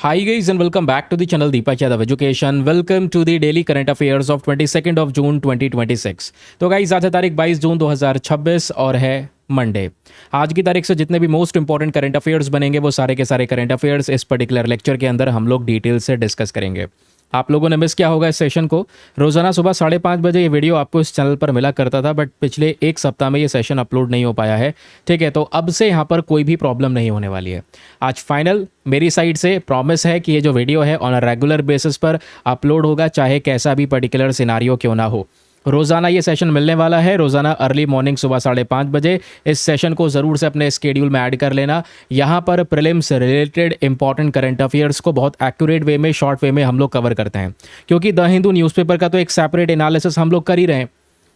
Hi guys and welcome back to the channel Deepak Yadav Education. Welcome to the daily current affairs of 22nd of June 2026. तो guys आज है तारीख 22 जून 2026 और है Monday. आज की तारीख से जितने भी मोस्ट इंपॉर्टेंट करंट अफेयर्स बनेंगे वो सारे के सारे करंट अफेयर्स इस पर्टिकुलर लेक्चर के अंदर हम लोग डिटेल से डिस्कस करेंगे। आप लोगों ने मिस किया होगा इस सेशन को। रोज़ाना सुबह 5:30 बजे ये वीडियो आपको इस चैनल पर मिला करता था, बट पिछले एक सप्ताह में ये सेशन अपलोड नहीं हो पाया है। ठीक है, तो अब से यहाँ पर कोई भी प्रॉब्लम नहीं होने वाली है। आज फाइनल मेरी साइड से प्रॉमिस है कि ये जो वीडियो है ऑन अ रेगुलर बेसिस पर अपलोड होगा, चाहे कैसा भी पर्टिकुलर सिनारियो क्यों ना हो। रोज़ाना ये सेशन मिलने वाला है, रोज़ाना अर्ली मॉर्निंग सुबह 5:30 बजे। इस सेशन को ज़रूर से अपने स्केड्यूल में ऐड कर लेना। यहाँ पर prelims related important current affairs को बहुत एक्यूरेट वे में, शॉर्ट वे में हम लोग कवर करते हैं, क्योंकि द हिंदू न्यूज़पेपर का तो एक सेपरेट एनालिसिस हम लोग कर ही रहे हैं।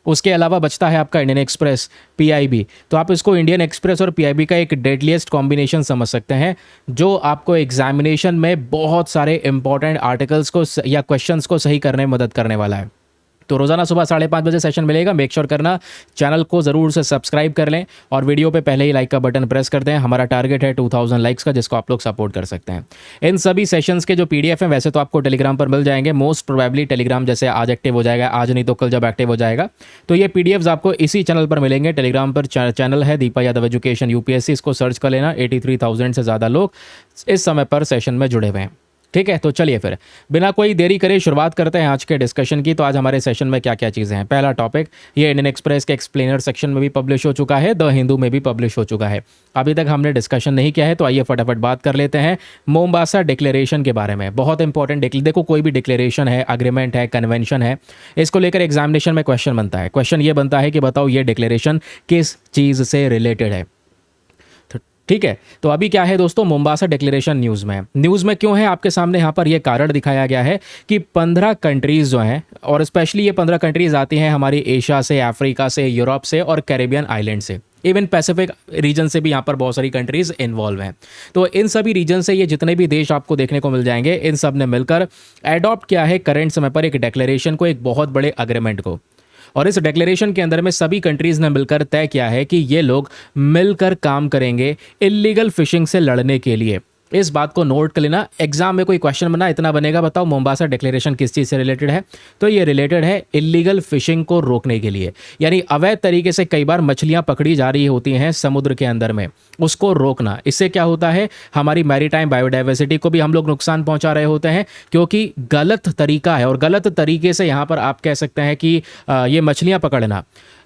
उसके अलावा बचता है आपका इंडियन एक्सप्रेस, पीआईबी। तो आप इसको इंडियन एक्सप्रेस और पीआईबी का एक डेडलीस्ट कॉम्बिनेशन समझ सकते हैं, जो आपको एग्जामिनेशन में बहुत सारे इंपॉर्टेंट आर्टिकल्स को या क्वेश्चंस को सही करने में मदद करने वाला है। तो रोज़ाना सुबह 5:30 बजे सेशन मिलेगा। मेक श्योर करना चैनल को ज़रूर से सब्सक्राइब कर लें और वीडियो पे पहले ही लाइक का बटन प्रेस कर दें। हमारा टारगेट है 2000 लाइक्स का, जिसको आप लोग सपोर्ट कर सकते हैं। इन सभी सेशंस के जो पीडीएफ हैं वैसे तो आपको टेलीग्राम पर मिल जाएंगे। मोस्ट प्रोबेबली टेलीग्राम जैसे आज एक्टिव हो जाएगा, आज नहीं तो कल जब एक्टिव हो जाएगा, तो ये पीडीएफ्स आपको इसी चैनल पर मिलेंगे। टेलीग्राम पर चैनल है दीपक यादव एजुकेशन यूपीएससी, इसको सर्च कर लेना। 83,000 से ज़्यादा लोग इस समय पर सेशन में जुड़े हुए हैं। ठीक है, तो चलिए फिर बिना कोई देरी करे शुरुआत करते हैं आज के डिस्कशन की। तो आज हमारे सेशन में क्या क्या चीज़ें हैं। पहला टॉपिक ये इंडियन एक्सप्रेस के एक्सप्लेनर सेक्शन में भी पब्लिश हो चुका है, द हिंदू में भी पब्लिश हो चुका है। अभी तक हमने डिस्कशन नहीं किया है, तो आइए फटाफट बात कर लेते हैं मोम्बासा डिक्लेरेशन के बारे में। बहुत इंपॉर्टेंट देखो, कोई भी डिक्लेरेशन है, अग्रीमेंट है, कन्वेंशन है, इसको लेकर एग्जामिनेशन में क्वेश्चन बनता है। क्वेश्चन ये बनता है कि बताओ ये डिक्लेरेशन किस चीज़ से रिलेटेड है। ठीक है, तो अभी क्या है दोस्तों, मोम्बासा डिक्लेरेशन न्यूज़ में क्यों है आपके सामने यहाँ पर ये कारण दिखाया गया है कि 15 कंट्रीज़ जो हैं, और स्पेशली ये 15 कंट्रीज़ आती हैं हमारी एशिया से, अफ्रीका से, यूरोप से और कैरेबियन आइलैंड से, इवन पैसिफिक रीजन से भी यहाँ पर बहुत सारी कंट्रीज़ इन्वॉल्व हैं। तो इन सभी रीजन से ये जितने भी देश आपको देखने को मिल जाएंगे, इन सब ने मिलकर एडॉप्ट किया है करंट समय पर एक डिक्लेरेशन को, एक बहुत बड़े अग्रीमेंट को। और इस डिक्लेरेशन के अंदर में सभी कंट्रीज़ ने मिलकर तय किया है कि ये लोग मिलकर काम करेंगे इल्लीगल फिशिंग से लड़ने के लिए। इस बात को नोट कर लेना, एग्जाम में कोई क्वेश्चन बना इतना बनेगा, बताओ मोम्बासा डिक्लेरेशन किस चीज़ से रिलेटेड है। तो ये रिलेटेड है इल्लीगल फिशिंग को रोकने के लिए, यानी अवैध तरीके से कई बार मछलियां पकड़ी जा रही होती हैं समुद्र के अंदर में, उसको रोकना। इससे क्या होता है, हमारी मैरीटाइम बायोडाइवर्सिटी को भी हम लोग नुकसान पहुंचा रहे होते हैं, क्योंकि गलत तरीका है और गलत तरीके से यहाँ पर आप कह सकते हैं कि ये मछलियाँ पकड़ना,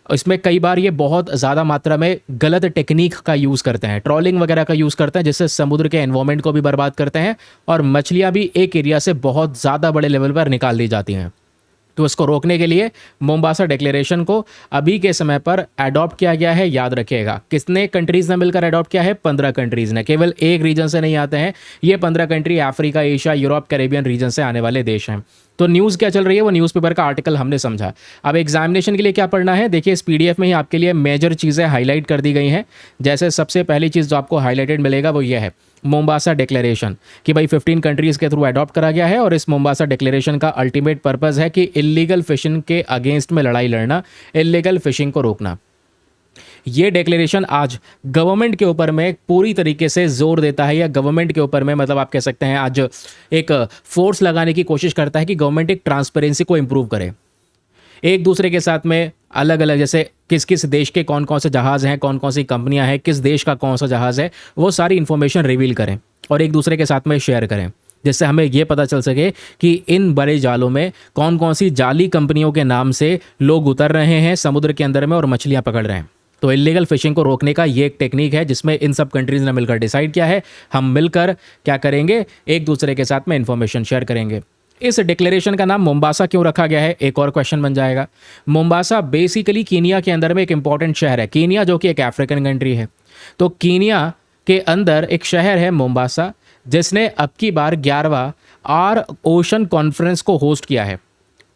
इसमें कई बार ये बहुत ज़्यादा मात्रा में गलत टेक्निक का यूज़ करते हैं, ट्रॉलिंग वगैरह का यूज़ करते हैं, जिससे समुद्र के एनवायरनमेंट को भी बर्बाद करते हैं और मछलियाँ भी एक एरिया से बहुत ज़्यादा बड़े लेवल पर निकाल दी जाती हैं। तो इसको रोकने के लिए मोम्बासा डिक्लेरेशन को अभी के समय पर अडॉप्ट किया गया है। याद रखिएगा, कितने कंट्रीज़ ने मिलकर अडॉप्ट किया है, 15 कंट्रीज़ ने। केवल एक रीजन से नहीं आते हैं ये 15 country, Africa, Asia, Europe, Caribbean region से आने वाले देश हैं। तो न्यूज़ क्या चल रही है वो न्यूज़पेपर का आर्टिकल हमने समझा। अब एग्जामिनेशन के लिए क्या पढ़ना है, देखिए इस पीडीएफ में ही आपके लिए मेजर चीज़ें हाईलाइट कर दी गई हैं। जैसे सबसे पहली चीज़ जो आपको हाईलाइटेड मिलेगा वो ये है मोम्बासा डिक्लेरेशन, कि भाई 15 कंट्रीज़ के थ्रू अडॉप्ट करा गया है और इस मोम्बासा डिक्लेरेशन का अल्टीमेट पर्पज़ है कि इल्लीगल फिशिंग के अगेंस्ट में लड़ाई लड़ना, इल्लीगल फिशिंग को रोकना। ये डिक्लेरेशन आज गवर्नमेंट के ऊपर में पूरी तरीके से जोर देता है, या गवर्नमेंट के ऊपर में मतलब आप कह सकते हैं आज एक फोर्स लगाने की कोशिश करता है कि गवर्नमेंट एक ट्रांसपेरेंसी को इम्प्रूव करे, एक दूसरे के साथ में अलग अलग, जैसे किस किस देश के कौन कौन से जहाज़ हैं, कौन कौन सी कंपनियां हैं, किस देश का कौन सा जहाज़ है, वो सारी इन्फॉर्मेशन रिवील करें और एक दूसरे के साथ में शेयर करें, जिससे हमें ये पता चल सके कि इन बड़े जालों में कौन कौन सी जाली कंपनियों के नाम से लोग उतर रहे हैं समुद्र के अंदर में और मछलियाँ पकड़ रहे हैं। तो इल्लीगल फिशिंग को रोकने का ये एक टेक्निक है, जिसमें इन सब कंट्रीज़ ने मिलकर डिसाइड किया है, हम मिलकर क्या करेंगे, एक दूसरे के साथ में इंफॉर्मेशन शेयर करेंगे। इस डिक्लेरेशन का नाम मोम्बासा क्यों रखा गया है, एक और क्वेश्चन बन जाएगा। मोम्बासा बेसिकली कीनिया के अंदर में एक इंपॉर्टेंट शहर है, कीनिया जो कि एक अफ्रीकन कंट्री है। तो कीनिया के अंदर एक शहर है मोम्बासा, जिसने अब की बार 11वां आर ओशन कॉन्फ्रेंस को होस्ट किया है।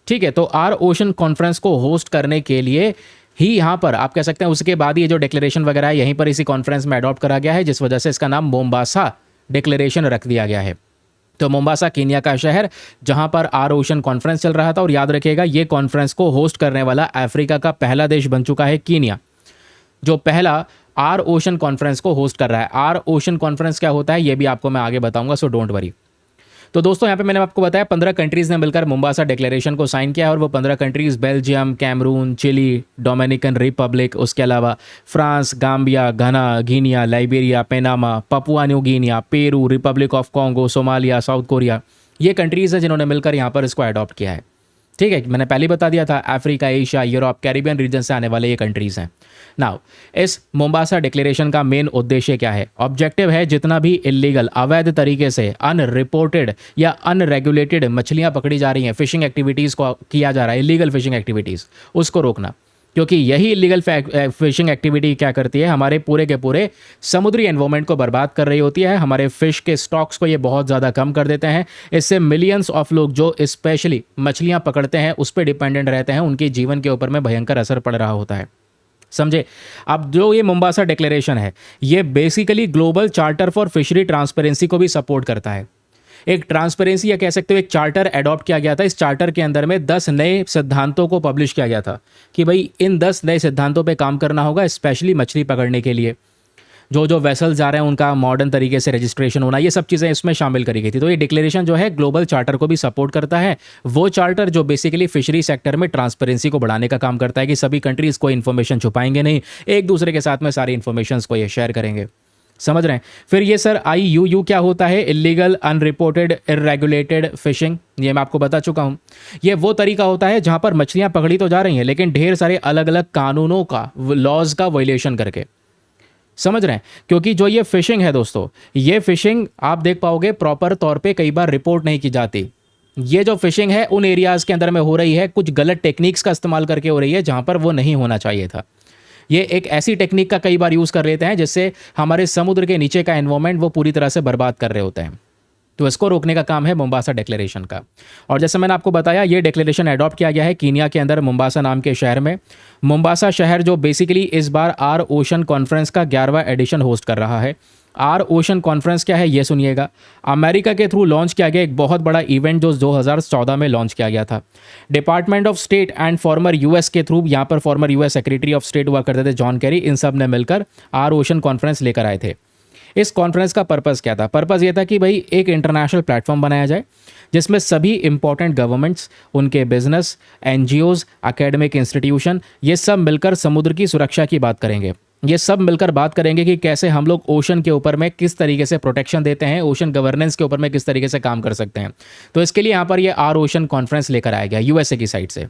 ठीक है, तो आर ओशन कॉन्फ्रेंस को होस्ट करने के लिए ही यहाँ पर आप कह सकते हैं उसके बाद ये जो डिक्लेरेशन वगैरह है यहीं पर इसी कॉन्फ्रेंस में अडॉप्ट करा गया है, जिस वजह से इसका नाम मोम्बासा डिक्लेरेशन रख दिया गया है। तो मोम्बासा कीनिया का शहर जहां पर आर ओशन कॉन्फ्रेंस चल रहा था, और याद रखिएगा ये कॉन्फ्रेंस को होस्ट करने वाला अफ्रीका का पहला देश बन चुका है कीनिया, जो पहला आर ओशन कॉन्फ्रेंस को होस्ट कर रहा है। आर ओशन कॉन्फ्रेंस क्या होता है ये भी आपको मैं आगे बताऊंगा, सो डोंट वरी। तो दोस्तों यहाँ पे मैंने आपको बताया 15 कंट्रीज़ ने मिलकर मोम्बासा डिक्लेरेशन को साइन किया है, और वो 15 countries Belgium, Cameroon, Chile, Dominican Republic, उसके अलावा France, Gambia, Ghana, Guinea, Liberia, Panama, Papua New Guinea, Peru, Republic of Congo, Somalia, South Korea, ये कंट्रीज़ हैं जिन्होंने मिलकर यहाँ पर इसको अडॉप्ट किया है। ठीक है, मैंने पहले बता दिया था, Africa, Asia, Europe, Caribbean region से आने वाले ये कंट्रीज़ हैं। नाउ इस मोम्बासा डिक्लेरेशन का मेन उद्देश्य क्या है? ऑब्जेक्टिव है जितना भी इलीगल, अवैध तरीके से, अनरिपोर्टेड या अनरेगुलेटेड मछलियां पकड़ी जा रही हैं, फिशिंग एक्टिविटीज़ को किया जा रहा है, इलीगल फिशिंग एक्टिविटीज़, उसको रोकना। क्योंकि यही इलीगल फिशिंग एक्टिविटी क्या करती है, हमारे पूरे के पूरे समुद्री एनवायरनमेंट को बर्बाद कर रही होती है, हमारे फिश के स्टॉक्स को ये बहुत ज़्यादा कम कर देते हैं। इससे मिलियंस ऑफ लोग जो स्पेशली मछलियाँ पकड़ते हैं, उस पर डिपेंडेंट रहते हैं, उनके जीवन के ऊपर में भयंकर असर पड़ रहा होता है। समझे? अब जो ये मोम्बासा डिक्लेरेशन है, ये basically global charter for fishery transparency को भी सपोर्ट करता है। एक ट्रांसपेरेंसी या कह सकते हो एक चार्टर अडॉप्ट किया गया था। इस चार्टर के अंदर में 10 नए सिद्धांतों को पब्लिश किया गया था कि भाई इन 10 नए सिद्धांतों पे काम करना होगा, स्पेशली मछली पकड़ने के लिए। जो जो वेसल्स जा रहे हैं उनका मॉडर्न तरीके से रजिस्ट्रेशन होना, ये सब चीज़ें इसमें शामिल करी गई थी। तो ये डिक्लेरेशन जो है ग्लोबल चार्टर को भी सपोर्ट करता है। वो चार्टर जो बेसिकली फिशरी सेक्टर में ट्रांसपेरेंसी को बढ़ाने का काम करता है कि सभी कंट्रीज़ कोई इन्फॉर्मेशन छुपाएंगे नहीं, एक दूसरे के साथ में सारी इन्फॉर्मेशन को ये शेयर करेंगे। समझ रहे हैं? फिर ये सर IUU क्या होता है? इलीगल, अनरिपोर्टेड, इरेगुलेटेड फिशिंग, ये मैं आपको बता चुका हूँ। ये वो तरीका होता है जहाँ पर मछलियाँ पकड़ी तो जा रही हैं, लेकिन ढेर सारे अलग अलग कानूनों का, लॉज का वायलेशन करके। समझ रहे हैं? क्योंकि जो ये फिशिंग है दोस्तों, ये फिशिंग आप देख पाओगे प्रॉपर तौर पे कई बार रिपोर्ट नहीं की जाती। ये जो फिशिंग है उन एरियाज़ के अंदर में हो रही है, कुछ गलत टेक्निक्स का इस्तेमाल करके हो रही है जहाँ पर वो नहीं होना चाहिए था। ये एक ऐसी टेक्निक का कई बार यूज़ कर लेते हैं जिससे हमारे समुद्र के नीचे का एनवायरनमेंट वो पूरी तरह से बर्बाद कर रहे होते हैं। तो इसको रोकने का काम है मोम्बासा डिक्लेरेशन का। और जैसे मैंने आपको बताया, ये डिक्लेरेशन अडॉप्ट किया गया है कीनिया के अंदर मोम्बासा नाम के शहर में। मोम्बासा शहर जो बेसिकली इस बार आर ओशन कॉन्फ्रेंस का 11वां एडिशन होस्ट कर रहा है। आर ओशन कॉन्फ्रेंस क्या है ये सुनिएगा। अमेरिका के थ्रू लॉन्च किया गया एक बहुत बड़ा इवेंट जो 2014 में लॉन्च किया गया था। Department of state and farmer US के थ्रू, यहाँ पर farmer US secretary of state हुआ करते थे जॉन कैरी, इन सब ने मिलकर आर ओशन कॉन्फ्रेंस लेकर आए थे। इस कॉन्फ्रेंस का पर्पस क्या था? पर्पस ये था कि भाई एक इंटरनेशनल प्लेटफॉर्म बनाया जाए जिसमें सभी इंपॉर्टेंट गवर्नमेंट्स, उनके बिजनेस, NGOs, एकेडमिक इंस्टीट्यूशन, ये सब मिलकर समुद्र की सुरक्षा की बात करेंगे। ये सब मिलकर बात करेंगे कि कैसे हम लोग ओशन के ऊपर में किस तरीके से प्रोटेक्शन देते हैं, ओशन गवर्नेंस के ऊपर में किस तरीके से काम कर सकते हैं। तो इसके लिए यहाँ पर ये आर ओशन कॉन्फ्रेंस लेकर आया गया USA की साइड से।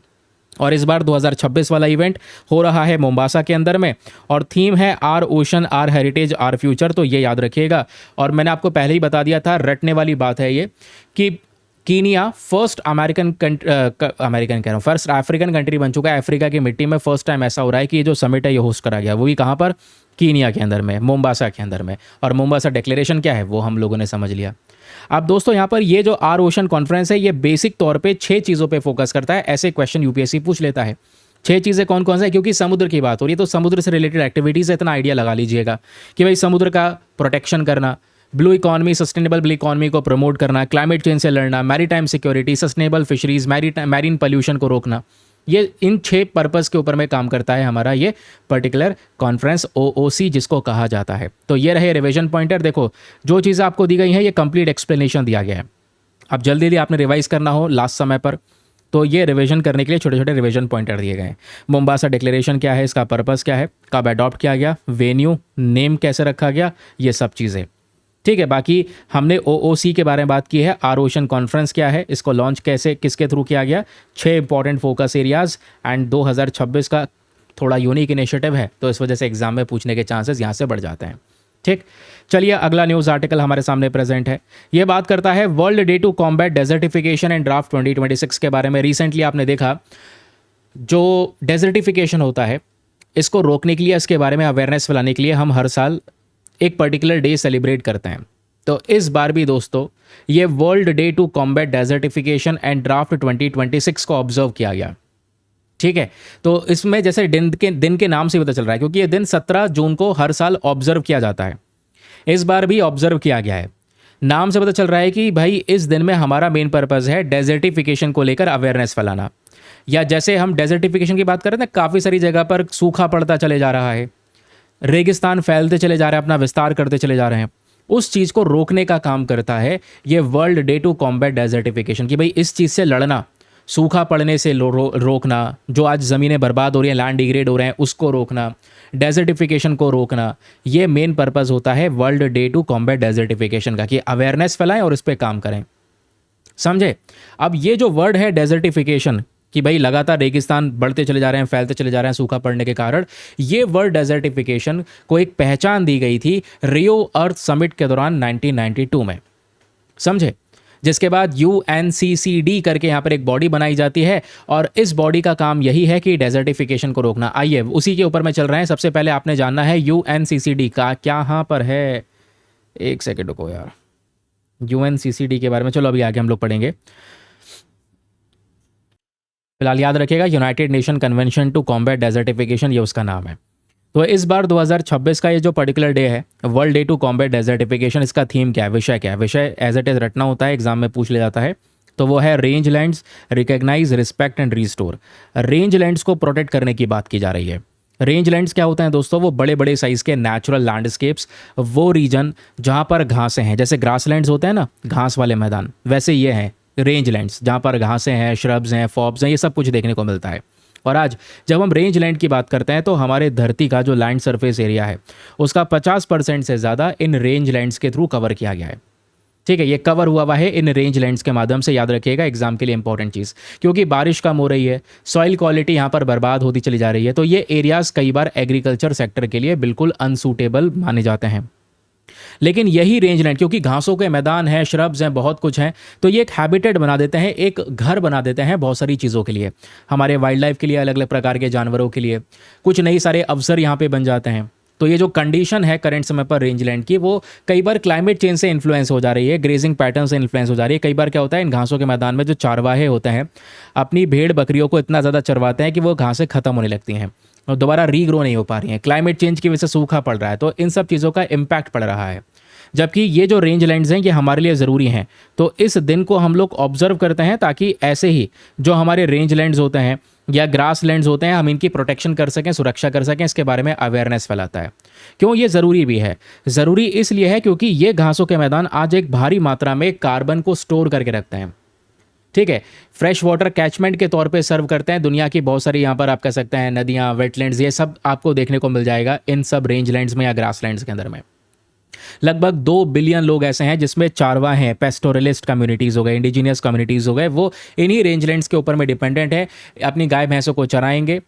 और इस बार 2026 वाला इवेंट हो रहा है मोम्बासा के अंदर में, और थीम है our ocean, our heritage, our future. तो ये याद रखिएगा। और मैंने आपको पहले ही बता दिया था, रटने वाली बात है ये, कि Kenya first first African country बन चुका है। अफ्रीका की मिट्टी में फर्स्ट टाइम ऐसा हो रहा है कि ये जो समिट है ये होस्ट करा गया, वो भी कहाँ पर? कीनिया के अंदर में, मोम्बासा के अंदर में। और मोम्बासा डिक्लेरेशन क्या है वो हम लोगों ने समझ लिया। अब दोस्तों यहाँ पर ये जो आर ओशन कॉन्फ्रेंस है, ये बेसिक तौर पे 6 चीज़ों पे फोकस करता है। ऐसे क्वेश्चन UPSC पूछ लेता है। 6 चीज़ें कौन कौन सा है? क्योंकि समुद्र की बात हो रही है तो समुद्र से रिलेटेड एक्टिविटीज़ इतना आइडिया लगा लीजिएगा कि भाई समुद्र का प्रोटेक्शन करना, blue economy, sustainable blue economy को प्रमोट करना, क्लाइमेट चेंज से लड़ना, maritime security, sustainable fisheries, marine pollution को रोकना, ये इन 6 पर्पस के ऊपर में काम करता है हमारा ये पर्टिकुलर कॉन्फ्रेंस OOC जिसको कहा जाता है। तो ये रहे रिवीजन पॉइंटर। देखो जो चीज़ें आपको दी गई हैं ये कंप्लीट एक्सप्लेनेशन दिया गया है। अब जल्दी जल्दी आपने रिवाइज करना हो लास्ट समय पर, तो ये रिवीजन करने के लिए छोटे छोटे रिवीजन पॉइंटर दिए गए हैं। मोम्बासा डिक्लेरेशन क्या है, इसका पर्पस क्या है, कब अडॉप्ट किया गया, वेन्यू, नेम कैसे रखा गया, ये सब चीज़ें। ठीक है, बाकी हमने OOC के बारे में बात की है। आर ओशन कॉन्फ्रेंस क्या है, इसको लॉन्च कैसे, किसके थ्रू किया गया, 6 इंपॉर्टेंट फोकस एरियाज, एंड 2026 का थोड़ा यूनिक इनिशिएटिव है तो इस वजह से एग्जाम में पूछने के चांसेस यहाँ से बढ़ जाते हैं। ठीक, चलिए अगला न्यूज़ आर्टिकल हमारे सामने प्रेजेंट है। ये बात करता है world day to combat desertification and drought 2026 के बारे में। रिसेंटली आपने देखा जो डेजर्टिफिकेशन होता है इसको रोकने के लिए, इसके बारे में अवेयरनेस फैलाने के लिए हम हर साल एक पर्टिकुलर डे सेलिब्रेट करते हैं। तो इस बार भी दोस्तों ये world day to combat desertification and drought 2026 को ऑब्जर्व किया गया। ठीक है, तो इसमें जैसे दिन के नाम से पता चल रहा है, क्योंकि ये दिन 17 जून को हर साल ऑब्जर्व किया जाता है, इस बार भी ऑब्जर्व किया गया है। नाम से पता चल रहा है कि भाई इस दिन में हमारा मेन पर्पस है डेजर्टिफिकेशन को लेकर अवेयरनेस फैलाना। या जैसे हम डेजर्टिफिकेशन की बात कर रहे हैं, काफ़ी सारी जगह पर सूखा पड़ता चले जा रहा है, रेगिस्तान फैलते चले जा रहे हैं, अपना विस्तार करते चले जा रहे हैं। उस चीज़ को रोकने का काम करता है ये world day to combat desertification, कि भाई इस चीज़ से लड़ना, सूखा पड़ने से रोकना, जो आज ज़मीनें बर्बाद हो रही हैं, लैंड डिग्रेड हो रहे हैं, उसको रोकना, डेजर्टिफिकेशन को रोकना। ये मेन पर्पज़ होता है world day to combat desertification का, कि अवेयरनेस फैलाएं और इस पर काम करें। समझे? अब ये जो वर्ड है डेजर्टिफिकेशन, कि भाई लगातार रेगिस्तान बढ़ते चले जा रहे हैं, फैलते चले जा रहे हैं सूखा पड़ने के कारण, ये वर्ड डेजर्टिफिकेशन को एक पहचान दी गई थी रियो अर्थ समिट के दौरान 1992 में। समझे? जिसके बाद UNCCD करके यहाँ पर एक बॉडी बनाई जाती है और इस बॉडी का काम यही है कि डेजर्टिफिकेशन को रोकना। आइए उसी के ऊपर में चल रहे हैं। सबसे पहले आपने जानना है UNCCD का क्या यहाँ पर है। एक सेकेंड रुको यार, UNCCD के बारे में चलो अभी आगे हम लोग पढ़ेंगे। फिलहाल याद रखिएगा United Nation convention to combat desertification, ये उसका नाम है। तो इस बार 2026 का ये जो पर्टिकुलर डे है world day to combat desertification, इसका थीम क्या है, विषय क्या है? विषय एज इट इज रटना होता है, एग्जाम में पूछ लिया जाता है। तो वो है range lands, recognise, respect and restore. Range lands को प्रोटेक्ट करने की बात की जा रही है। रेंज लैंड्स क्या होते हैं दोस्तों? वो बड़े बड़े साइज़ के नेचुरल लैंडस्केप्स, वो रीजन जहाँ पर घासें हैं, जैसे ग्रासलैंड्स होते हैं ना, घास वाले मैदान, वैसे ये हैं रेंज लैंड्स, जहाँ पर घासें हैं, श्रब्स हैं, फॉब्स हैं, ये सब कुछ देखने को मिलता है। और आज जब हम रेंज लैंड की बात करते हैं तो हमारे धरती का जो लैंड सरफेस एरिया है उसका 50% से ज़्यादा इन रेंज लैंड्स के थ्रू कवर किया गया है। ठीक है, ये कवर हुआ है इन रेंज लैंड्स के माध्यम से। याद रखिएगा एग्जाम के लिए इंपॉर्टेंट चीज़, क्योंकि बारिश कम हो रही है, सॉइल क्वालिटी यहाँ पर बर्बाद होती चली जा रही है, तो ये एरियाज़ कई बार एग्रीकल्चर सेक्टर के लिए बिल्कुल अनसूटेबल माने जाते हैं। लेकिन यही रेंज लैंड, क्योंकि घासों के मैदान हैं, श्रब्स हैं, बहुत कुछ हैं, तो ये एक हैबिटेट बना देते हैं, एक घर बना देते हैं बहुत सारी चीज़ों के लिए, हमारे वाइल्ड लाइफ के लिए, अलग अलग प्रकार के जानवरों के लिए, कुछ नई सारे अवसर यहाँ पे बन जाते हैं। तो ये जो कंडीशन है करंट समय पर रेंज लैंड की, वो कई बार क्लाइमेट चेंज से इन्फ्लुएंस हो जा रही है, ग्रेजिंग पैटर्न से इन्फ्लुएंस हो जा रही है। कई बार क्या होता है, इन घासों के मैदान में जो चारवाहे होते हैं अपनी भेड़ बकरियों को इतना ज़्यादा चरवाते हैं कि वो घासें खत्म होने लगती हैं और दोबारा रीग्रो नहीं हो पा रही हैं। क्लाइमेट चेंज की वजह से सूखा पड़ रहा है, तो इन सब चीज़ों का इम्पैक्ट पड़ रहा है। जबकि ये जो रेंज लैंड्स हैं ये हमारे लिए ज़रूरी हैं, तो इस दिन को हम लोग ऑब्जर्व करते हैं ताकि ऐसे ही जो हमारे रेंज लैंड्स होते हैं या ग्रास लैंड्स होते हैं, हम इनकी प्रोटेक्शन कर सकें, सुरक्षा कर सकें, इसके बारे में अवेयरनेस फैलाता है। क्यों ये ज़रूरी भी है? ज़रूरी इसलिए है क्योंकि ये घासों के मैदान आज एक भारी मात्रा में कार्बन को स्टोर करके रखते हैं। ठीक है, फ्रेश वाटर कैचमेंट के तौर पे सर्व करते हैं। दुनिया की बहुत सारी यहाँ पर आप कह सकते हैं नदियाँ, वेटलैंड्स, ये सब आपको देखने को मिल जाएगा इन सब रेंज लैंड्स में या ग्रास लैंड्स के अंदर में। लगभग 2 बिलियन लोग ऐसे हैं जिसमें चारवा हैं, पेस्टोरलिस्ट कम्युनिटीज़ हो गए, इंडिजिनियस कम्युनिटीज़ हो गए, वो इन्हीं रेंजलैंड्स के ऊपर में डिपेंडेंट है। अपनी गाय भैंसों को चराएंगे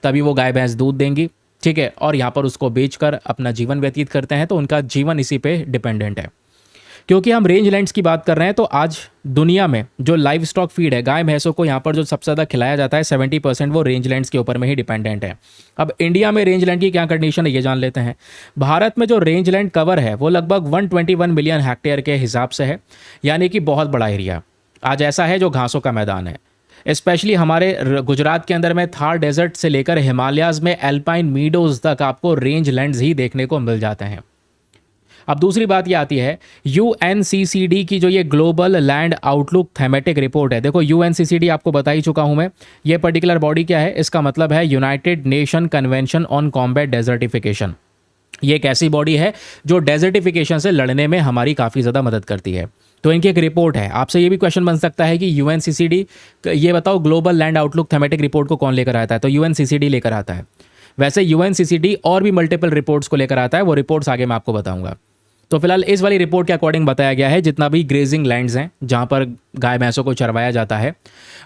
तभी वो गाय भैंस दूध देंगी, ठीक है, और यहाँ पर उसको बेचकर अपना जीवन व्यतीत करते हैं, तो उनका जीवन इसी पे डिपेंडेंट है। क्योंकि हम रेंज लैंड्स की बात कर रहे हैं तो आज दुनिया में जो लाइव स्टॉक फीड है, गाय भैंसों को यहाँ पर जो सबसे ज़्यादा खिलाया जाता है 70% वो रेंज लैंड्स के ऊपर में ही डिपेंडेंट है। अब इंडिया में रेंज लैंड की क्या कंडीशन है ये जान लेते हैं। भारत में जो रेंज लैंड कवर है वो लगभग 121 मिलियन हेक्टेयर के हिसाब से है, यानी कि बहुत बड़ा एरिया आज ऐसा है जो घासों का मैदान है। स्पेशली हमारे गुजरात के अंदर में थार डेजर्ट से लेकर हिमालयाज़ में एल्पाइन मीडोज़ तक आपको रेंज लैंड्स ही देखने को मिल जाते हैं। अब दूसरी बात ये आती है UNCCD की जो ये global land outlook thematic report है। देखो UNCCD आपको बता ही चुका हूँ मैं, ये पर्टिकुलर बॉडी क्या है, इसका मतलब है United Nation convention on combat desertification. ये एक ऐसी बॉडी है जो डेजर्टिफिकेशन से लड़ने में हमारी काफ़ी ज़्यादा मदद करती है। तो इनकी एक रिपोर्ट है। आपसे ये भी क्वेश्चन बन सकता है कि UNCCD, ये बताओ global land outlook thematic report को कौन लेकर आता है? तो UNCCD लेकर आता है। वैसे UNCCD और भी मल्टीपल रिपोर्ट्स को लेकर आता है, वो रिपोर्ट्स आगे मैं आपको बताऊंगा। तो फिलहाल इस वाली रिपोर्ट के अकॉर्डिंग बताया गया है जितना भी ग्रेजिंग लैंड्स हैं जहाँ पर गाय भैंसों को चरवाया जाता है,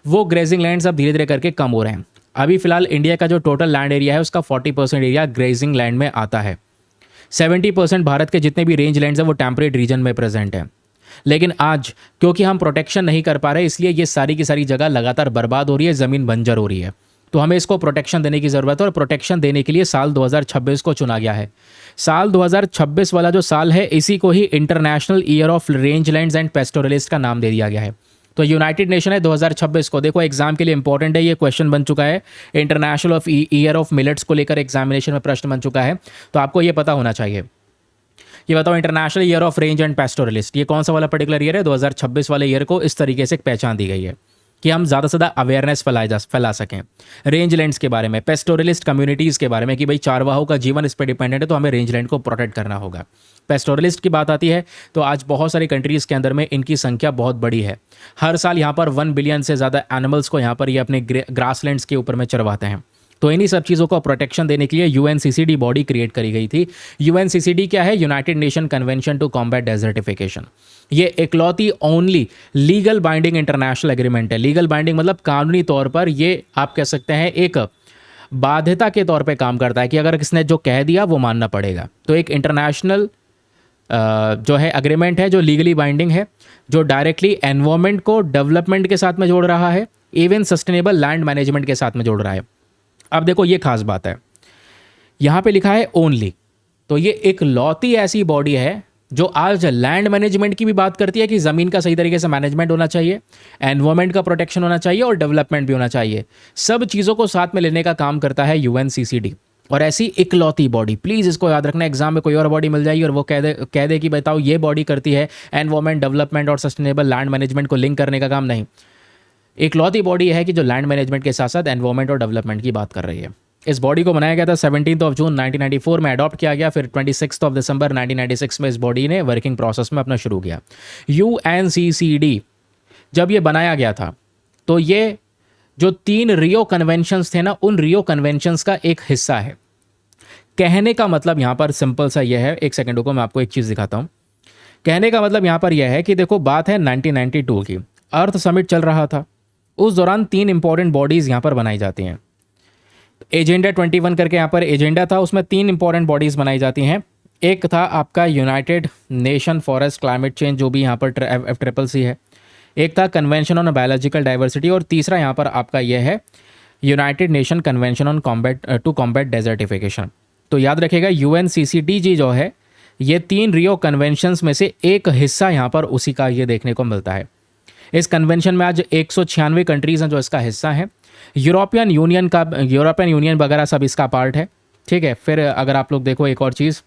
वो ग्रेजिंग लैंड्स अब धीरे धीरे करके कम हो रहे हैं। अभी फिलहाल इंडिया का जो टोटल लैंड एरिया है उसका 40% एरिया ग्रेजिंग लैंड में आता है। 70% भारत के जितने भी रेंज लैंड्स हैं वो टेम्परेट रीजन में प्रेजेंट हैं। लेकिन आज क्योंकि हम प्रोटेक्शन नहीं कर पा रहे, इसलिए ये सारी की सारी जगह लगातार बर्बाद हो रही है, ज़मीन बंजर हो रही है। तो हमें इसको प्रोटेक्शन देने की ज़रूरत है और प्रोटेक्शन देने के लिए साल 2026 को चुना गया है। साल 2026 वाला जो साल है इसी को ही international year of rangelands and pastoralist का नाम दे दिया गया है। तो यूनाइटेड नेशन है 2026 को, देखो एग्जाम के लिए इंपॉर्टेंट है, ये क्वेश्चन बन चुका है। International of year of millets को लेकर एग्जामिनेशन में प्रश्न बन चुका है, तो आपको ये पता होना चाहिए। ये बताओ international year of range and pastoralist ये कौन सा वाला पर्टिकुलर ईयर है? 2026 वाले ईयर को इस तरीके से पहचान दी गई है कि हम ज़्यादा से ज़्यादा अवेयरनेस फैला सकें रेंज लैंड्स के बारे में, पेस्टोरलिस्ट कम्युनिटीज़ के बारे में, कि भाई चारवाहों का जीवन इस पर डिपेंडेंट है, तो हमें रेंज लैंड को प्रोटेक्ट करना होगा। पेस्टोरलिस्ट की बात आती है तो आज बहुत सारी कंट्रीज़ के अंदर में इनकी संख्या बहुत बड़ी है। हर साल यहाँ पर 1 बिलियन से ज़्यादा एनिमल्स को यहाँ पर ये अपने ग्रासलैंड्स के ऊपर में चरवाते हैं। तो इन्हीं सब चीज़ों को प्रोटेक्शन देने के लिए यूएनसीसीडी बॉडी क्रिएट करी गई थी। यूएनसीसीडी क्या है? United Nation convention to combat desertification. ये इकलौती only legal binding international agreement है। लीगल बाइंडिंग मतलब कानूनी तौर पर ये आप कह सकते हैं एक बाध्यता के तौर पे काम करता है कि अगर किसने जो कह दिया वो मानना पड़ेगा। तो एक इंटरनेशनल जो है एग्रीमेंट है जो लीगली बाइंडिंग है, जो डायरेक्टली एनवायरमेंट को डेवलपमेंट के साथ में जोड़ रहा है, इवन सस्टेनेबल लैंड मैनेजमेंट के साथ में जोड़ रहा है। अब देखो ये खास बात है, यहाँ पे लिखा है ओनली, तो ये एक लौती ऐसी बॉडी है जो आज लैंड मैनेजमेंट की भी बात करती है कि ज़मीन का सही तरीके से मैनेजमेंट होना चाहिए, एनवायरमेंट का प्रोटेक्शन होना चाहिए और डेवलपमेंट भी होना चाहिए। सब चीज़ों को साथ में लेने का काम करता है यूएनसीसीडी। और ऐसी इकलौती बॉडी, प्लीज़ इसको याद रखना, एग्जाम में कोई और बॉडी मिल जाएगी और वो कह दे कि बताओ ये बॉडी करती है एनवायरमेंट, डेवलपमेंट और सस्टेनेबल लैंड मैनेजमेंट को लिंक करने का काम। नहीं, इकलौती बॉडी है कि जो लैंड मैनेजमेंट के साथ साथ एनवायरमेंट और डेवलपमेंट की बात कर रही है। इस बॉडी को बनाया गया था 17 जून 1994 में अडॉप्ट किया गया, फिर 26 दिसंबर 1996 में इस बॉडी ने वर्किंग प्रोसेस में अपना शुरू किया। यूएनसीसीडी जब ये बनाया गया था तो ये जो 3 रियो कन्वेंशंस थे ना, उन रियो कन्वेंशंस का एक हिस्सा है। कहने का मतलब यहाँ पर सिंपल सा यह है, एक सेकंड को मैं आपको एक चीज़ दिखाता हूँ। कहने का मतलब यहाँ पर यह है कि देखो बात है 1992 की, अर्थ समिट चल रहा था, उस दौरान 3 इंपॉर्टेंट बॉडीज़ यहाँ पर बनाई जाती हैं। एजेंडा 21 करके यहाँ पर एजेंडा था, उसमें 3 इंपॉर्टेंट बॉडीज़ बनाई जाती हैं। एक था आपका United nation forest climate change, जो भी यहाँ पर FCCC है। एक था कन्वेंशन ऑन बायोलॉजिकल डाइवर्सिटी और तीसरा यहाँ पर आपका यह है United Nation convention on to combat desertification. तो याद रखिएगा यूएनसीसीडी जो है ये 3 रियो कन्वेंशंस में से एक हिस्सा यहाँ पर उसी का ये देखने को मिलता है। इस कन्वेंशन में आज 196 कंट्रीज़ हैं जो इसका हिस्सा हैं। यूरोपियन यूनियन वगैरह सब इसका पार्ट है, ठीक है। फिर अगर आप लोग देखो एक और चीज़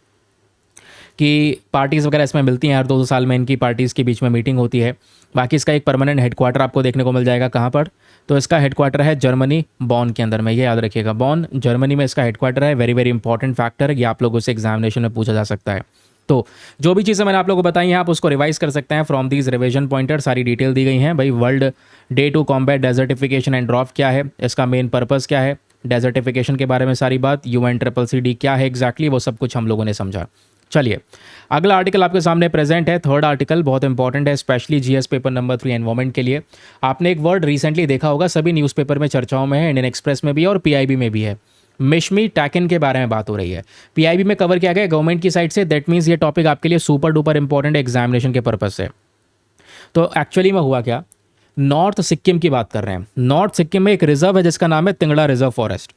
कि पार्टीज़ वगैरह इसमें मिलती हैं, हर 2 साल में इनकी पार्टीज़ के बीच में मीटिंग होती है। बाकी इसका एक परमानेंट हेडक्वार्टर आपको देखने को मिल जाएगा। कहाँ पर? तो इसका हेडक्वार्टर है जर्मनी, बॉन के अंदर में, ये याद रखिएगा, बॉन जर्मनी में इसका हेडक्वार्टर है। वेरी वेरी इंपॉर्टेंट फैक्टर है, ये आप लोगों से एग्जामिनेशन में पूछा जा सकता है। तो जो भी चीज़ें मैंने आप लोगों को बताई हैं आप उसको रिवाइज कर सकते हैं फ्रॉम दीज रिविजन पॉइंटर। सारी डिटेल दी गई हैं भाई। World day to combat desertification and drought क्या है, इसका मेन पर्पस क्या है, डेजर्टिफिकेशन के बारे में सारी बात, UNCCC क्या है एग्जैक्टली, वो सब कुछ हम लोगों ने समझा। चलिए अगला आर्टिकल आपके सामने प्रेजेंट है, 3rd आर्टिकल, बहुत इंपॉर्टेंट है specially GS paper number 3 environment के लिए। आपने एक वर्ड रिसेंटली देखा होगा, सभी न्यूज़पेपर में चर्चाओं में है, इंडियन एक्सप्रेस में भी है और PIB में भी है। मिशमी टैकन के बारे में बात हो रही है, PIB में कवर किया गया गवर्नमेंट की साइड से। दैट मीन्स ये टॉपिक आपके लिए सुपर डुपर इंपॉर्टेंट एग्जामिनेशन के पर्पज से। तो एक्चुअली में हुआ क्या, नॉर्थ सिक्किम की बात कर रहे हैं। नॉर्थ सिक्किम में एक रिजर्व है जिसका नाम है तिंगड़ा रिजर्व फॉरेस्ट।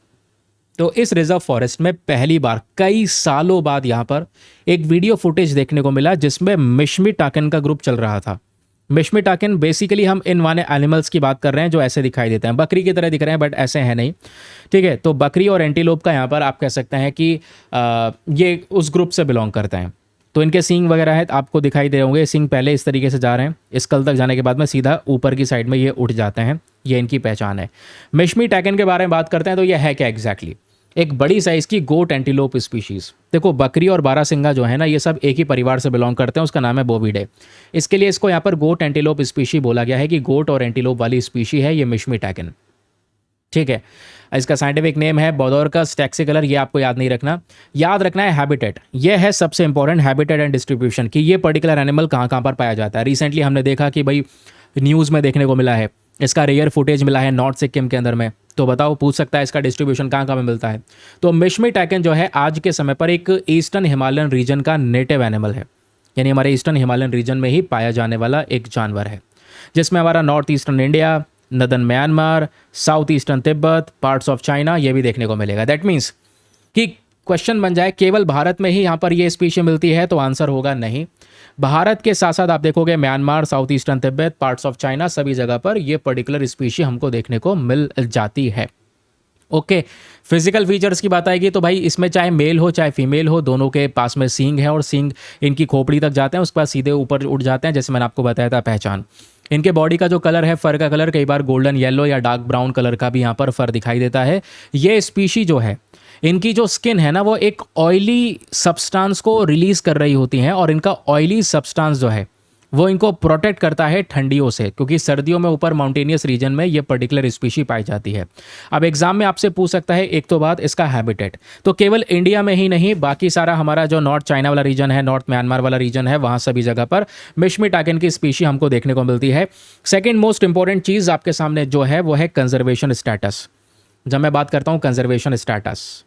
तो इस रिजर्व फॉरेस्ट में पहली बार कई सालों बाद यहाँ पर एक वीडियो फुटेज देखने को मिला जिसमें मिशमी टाकन का ग्रुप चल रहा था। मिशमी टाकन बेसिकली हम इन वाले एनिमल्स की बात कर रहे हैं जो ऐसे दिखाई देते हैं, बकरी की तरह दिख रहे हैं बट ऐसे हैं नहीं, ठीक है। तो बकरी और एंटीलोप का यहाँ पर आप कह सकते हैं कि ये उस ग्रुप से बिलोंग करते हैं। तो इनके सींग वगैरह है, आपको दिखाई दे होंगे। सींग पहले इस तरीके से जा रहे हैं, इस कल तक जाने के बाद में सीधा ऊपर की साइड में ये उठ जाते हैं, ये इनकी पहचान है। मिशमी टैकन के बारे में बात करते हैं तो ये है क्या एग्जैक्टली, एक बड़ी साइज़ की गोट एंटीलोप स्पीशीज़। देखो बकरी और बारहसिंगा जो है ना, ये सब एक ही परिवार से बिलोंग करते हैं, उसका नाम है बोविडे। इसके लिए इसको यहाँ पर गोट एंटीलोप स्पीशी बोला गया है कि गोट और एंटीलोप वाली स्पीशी है ये मिशमी टैकन, ठीक है। इसका साइंटिफिक नेम है बोदोरकस टैक्सिकलर, ये आपको याद नहीं रखना, याद रखना है हैबिटेट। ये है सबसे इंपॉर्टेंट, हैबिटेट एंड डिस्ट्रीब्यूशन, कि ये पर्टिकुलर एनिमल कहाँ कहाँ पर पाया जाता है। रिसेंटली हमने देखा कि भाई न्यूज़ में देखने को मिला है, इसका रेयर फुटेज मिला है नॉर्थ सिक्किम के अंदर में। तो बताओ, पूछ सकता है इसका डिस्ट्रीब्यूशन कहाँ कहाँ में मिलता है। तो मिशमी टैकन जो है आज के समय पर एक ईस्टर्न हिमालयन रीजन का नेटिव एनिमल है, यानी हमारे ईस्टर्न हिमालयन रीजन में ही पाया जाने वाला एक जानवर है, जिसमें हमारा north eastern India, northern Myanmar, south eastern Tibet, parts of China, ये भी देखने को मिलेगा। दैट मीन्स कि क्वेश्चन बन जाए केवल भारत में ही यहाँ पर ये स्पीशी मिलती है, तो आंसर होगा नहीं। भारत के साथ साथ आप देखोगे Myanmar, south eastern Tibet, parts of China, सभी जगह पर ये पर्टिकुलर स्पीशी हमको देखने को मिल जाती है। ओके, फिजिकल फीचर्स की बात आएगी तो भाई इसमें चाहे मेल हो चाहे फीमेल हो, दोनों के पास में सींग है और सींग इनकी खोपड़ी तक जाते हैं, उसके बाद सीधे ऊपर उठ जाते हैं, जैसे मैंने आपको बताया था पहचान। इनके बॉडी का जो कलर है, फर का कलर कई बार गोल्डन येलो या डार्क ब्राउन कलर का भी यहाँ पर फर दिखाई देता है। ये स्पीशी जो है इनकी जो स्किन है ना वो एक ऑयली सब्सटेंस को रिलीज कर रही होती हैं, और इनका ऑयली सब्सटेंस जो है वो इनको प्रोटेक्ट करता है ठंडियों से, क्योंकि सर्दियों में ऊपर माउंटेनियस रीजन में ये पर्टिकुलर स्पीशी पाई जाती है। अब एग्जाम में आपसे पूछ सकता है एक तो बात इसका हैबिटेट, तो केवल इंडिया में ही नहीं, बाकी सारा हमारा जो नॉर्थ चाइना वाला रीजन है, नॉर्थ म्यांमार वाला रीजन है, वहाँ सभी जगह पर मिशमी टाइकन की स्पीशी हमको देखने को मिलती है। सेकेंड मोस्ट इंपॉर्टेंट चीज़ आपके सामने जो है वो है कंजर्वेशन स्टेटस। जब मैं बात करता हूँ कंजर्वेशन स्टेटस,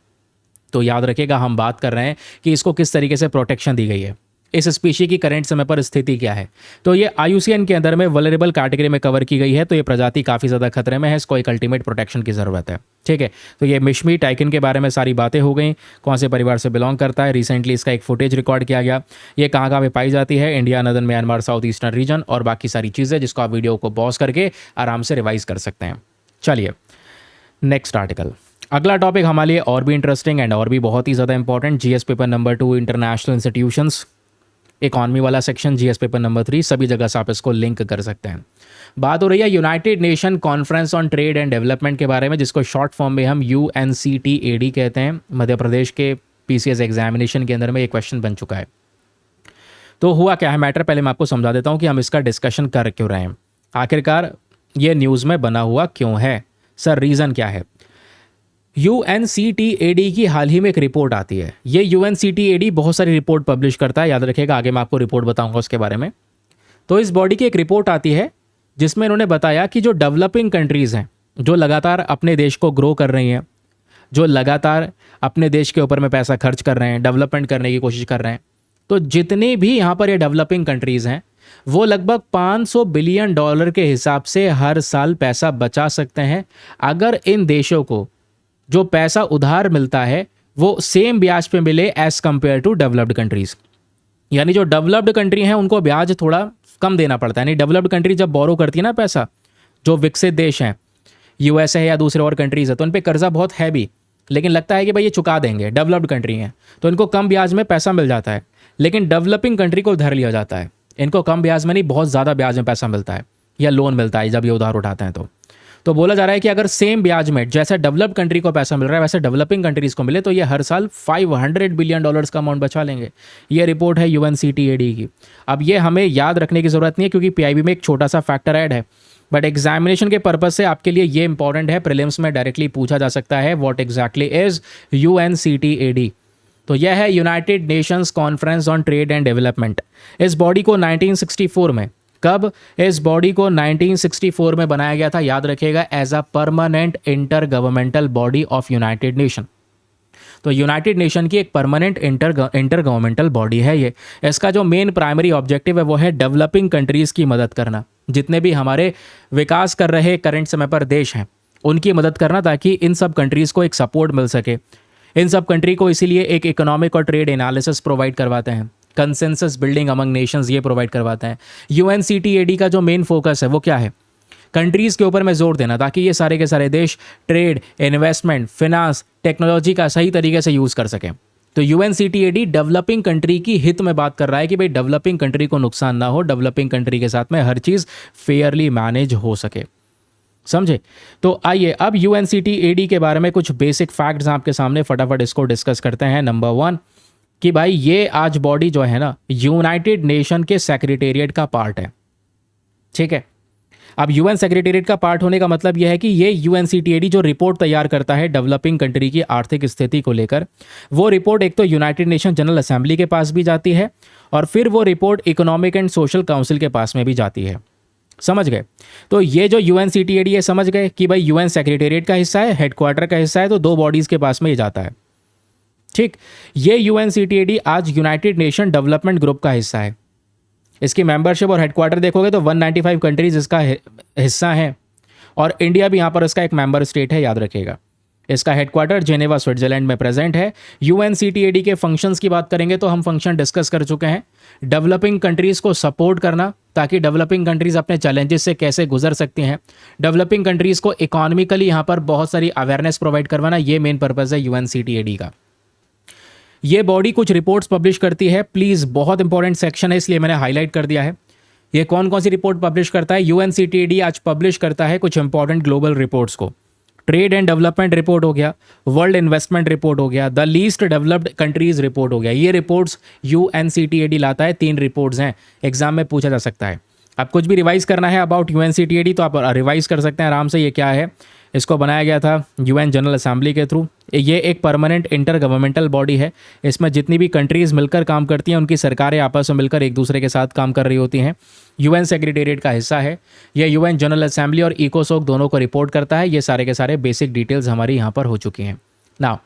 तो याद रखिएगा हम बात कर रहे हैं कि इसको किस तरीके से प्रोटेक्शन दी गई है, इस स्पीशी की करंट समय पर स्थिति क्या है। तो ये IUCN के अंदर में वल्नरेबल कैटेगरी में कवर की गई है, तो ये प्रजाति काफ़ी ज़्यादा खतरे में है, इसको एक अल्टीमेट प्रोटेक्शन की ज़रूरत है। ठीक है, तो ये मिशमी टाइकन के बारे में सारी बातें हो गई, कौन से परिवार से बिलोंग करता है, रिसेंटली इसका एक फुटेज रिकॉर्ड किया गया, ये कहाँ कहाँ पे पाई जाती है, India, northern Myanmar, south eastern region, और बाकी सारी चीज़ें जिसको आप वीडियो को पॉज करके आराम से रिवाइज कर सकते हैं। चलिए नेक्स्ट आर्टिकल, अगला टॉपिक हमारे लिए और भी इंटरेस्टिंग एंड और भी बहुत ही ज़्यादा important, GS paper number 2 international institutions, economy वाला सेक्शन, GS पेपर नंबर 3, सभी जगह से आप इसको लिंक कर सकते हैं। बात हो रही है United Nation conference on trade and development के बारे में, जिसको शॉर्ट फॉर्म में हम UNCTAD कहते हैं। मध्य प्रदेश के PCS एग्जामिनेशन के अंदर में एक क्वेश्चन बन चुका है। तो हुआ क्या है मैटर, पहले मैं आपको समझा देता हूँ कि हम इसका डिस्कशन कर क्यों रहे हैं, आखिरकार ये न्यूज़ में बना हुआ क्यों है, सर रीज़न क्या है। UNCTAD की हाल ही में एक रिपोर्ट आती है। ये UNCTAD बहुत सारी रिपोर्ट पब्लिश करता है, याद रखिएगा, आगे मैं आपको रिपोर्ट बताऊंगा उसके बारे में। तो इस बॉडी की एक रिपोर्ट आती है जिसमें इन्होंने बताया कि जो डेवलपिंग कंट्रीज़ हैं, जो लगातार अपने देश को ग्रो कर रही हैं, जो लगातार अपने देश के ऊपर में पैसा खर्च कर रहे हैं, डेवलपमेंट करने की कोशिश कर रहे हैं, तो जितने भी यहाँ पर ये डेवलपिंग कंट्रीज़ हैं वो लगभग $500 बिलियन के हिसाब से हर साल पैसा बचा सकते हैं अगर इन देशों को जो पैसा उधार मिलता है वो सेम ब्याज पे मिले as compare to developed countries. यानी जो डेवलप्ड कंट्री हैं उनको ब्याज थोड़ा कम देना पड़ता है। यानी डेवलप्ड कंट्री जब बोरो करती है ना पैसा, जो विकसित देश हैं, US है या दूसरे और कंट्रीज है, तो उन पर कर्जा बहुत है भी, लेकिन लगता है कि भाई ये चुका देंगे, डेवलप्ड कंट्री हैं, तो इनको कम ब्याज में पैसा मिल जाता है। लेकिन डेवलपिंग कंट्री को उधार लिया जाता है, इनको कम ब्याज में नहीं, बहुत ज़्यादा ब्याज में पैसा मिलता है या लोन मिलता है जब ये उधार उठाते हैं। तो बोला जा रहा है कि अगर सेम ब्याज में जैसे डेवलप्ड कंट्री को पैसा मिल रहा है वैसे डेवलपिंग कंट्रीज को मिले तो ये हर साल $500 बिलियन का अमाउंट बचा लेंगे। ये रिपोर्ट है UNCTAD की। अब ये हमें याद रखने की ज़रूरत नहीं है क्योंकि PIB में एक छोटा सा फैक्टर ऐड है, बट एग्जामिनेशन के पर्पज से आपके लिए ये इंपॉर्टेंट है, प्रीलिम्स में डायरेक्टली पूछा जा सकता है व्हाट एग्जैक्टली इज UNCTAD। तो यह है United Nations conference on trade and development. इस बॉडी को 1964 में, कब इस बॉडी को 1964 में बनाया गया था, याद रखिएगा, as a permanent intergovernmental body of United Nation. तो यूनाइटेड नेशन की एक परमानेंट इंटर गवर्नमेंटल बॉडी है ये। इसका जो मेन प्राइमरी ऑब्जेक्टिव है वो है डेवलपिंग कंट्रीज़ की मदद करना, जितने भी हमारे विकास कर रहे करंट समय पर देश हैं उनकी मदद करना, ताकि इन सब कंट्रीज़ को एक सपोर्ट मिल सके। इन सब कंट्री को इसीलिए एक इकोनॉमिक और ट्रेड एनालिसिस प्रोवाइड करवाते हैं, कंसेंसस बिल्डिंग अमंग नेशंस ये प्रोवाइड करवाते हैं। UNCTAD का जो मेन फोकस है वो क्या है, कंट्रीज़ के ऊपर में जोर देना ताकि ये सारे के सारे देश ट्रेड, इन्वेस्टमेंट, फिनांस, टेक्नोलॉजी का सही तरीके से यूज़ कर सकें। तो UNCTAD डेवलपिंग कंट्री की हित में बात कर रहा है कि भाई डेवलपिंग कंट्री को नुकसान ना हो, डेवलपिंग कंट्री के साथ में हर चीज़ फेयरली मैनेज हो सके, समझे। तो आइए अब UNCTAD के बारे में कुछ बेसिक फैक्ट्स आपके सामने फटाफट इसको डिस्कस करते हैं। नंबर 1 कि भाई ये आज बॉडी जो है ना यूनाइटेड नेशन के सेक्रेटेरिएट का पार्ट है, ठीक है। अब UN सेक्रेटेरिएट का पार्ट होने का मतलब यह है कि ये UNCTAD जो रिपोर्ट तैयार करता है डेवलपिंग कंट्री की आर्थिक स्थिति को लेकर, वो रिपोर्ट एक तो यूनाइटेड नेशन जनरल असेंबली के पास भी जाती है और फिर वो report economic and social council के पास में भी जाती है, समझ गए। तो ये जो UNCTAD है, समझ गए कि भाई UN सेक्रेटेरिएट का हिस्सा है, हेडक्वार्टर का हिस्सा है, तो दो बॉडीज़ के पास में ये जाता है, ठीक। ये UNCTAD आज यूनाइटेड नेशन डेवलपमेंट ग्रुप का हिस्सा है। इसकी मेंबरशिप और हेडक्वार्टर देखोगे तो 195 कंट्रीज इसका हिस्सा हैं और इंडिया भी यहाँ पर इसका एक मेंबर स्टेट है, याद रखिएगा। इसका हेडक्वार्टर जेनेवा स्विट्जरलैंड में प्रेजेंट है। UNCTAD के फंक्शंस की बात करेंगे तो हम फंक्शन डिस्कस कर चुके हैं। डेवलपिंग कंट्रीज़ को सपोर्ट करना ताकि डेवलपिंग कंट्रीज़ अपने चैलेंजेस से कैसे गुजर सकती हैं, डेवलपिंग कंट्रीज़ को इकोनॉमिकली यहाँ पर बहुत सारी अवेयरनेस प्रोवाइड करवाना, ये मेन पर्पज़ है UNCTAD का। ये बॉडी कुछ रिपोर्ट्स पब्लिश करती है, प्लीज़ बहुत इंपॉर्टेंट सेक्शन है इसलिए मैंने हाईलाइट कर दिया है। ये कौन कौन सी रिपोर्ट पब्लिश करता है, UNCTAD आज पब्लिश करता है कुछ इंपॉर्टेंट ग्लोबल रिपोर्ट्स को। ट्रेड एंड डेवलपमेंट रिपोर्ट हो गया, वर्ल्ड इन्वेस्टमेंट रिपोर्ट हो गया, the least developed countries report हो गया। ये रिपोर्ट्स UNCTAD लाता है, 3 रिपोर्ट्स हैं, एग्जाम में पूछा जा सकता है। अब कुछ भी रिवाइज करना है अबाउट UNCTAD तो आप रिवाइज कर सकते हैं आराम से। ये क्या है, इसको बनाया गया था UN जनरल असेंबली के थ्रू। ये एक परमानेंट इंटर गवर्नमेंटल बॉडी है। इसमें जितनी भी कंट्रीज़ मिलकर काम करती हैं, उनकी सरकारें आपस में मिलकर एक दूसरे के साथ काम कर रही होती हैं। UN सेक्रेटेरिएट का हिस्सा है। यह UN जनरल असेंबली और इकोसोक दोनों को रिपोर्ट करता है। ये सारे के सारे बेसिक डिटेल्स हमारी यहाँ पर हो चुकी हैं। नाउ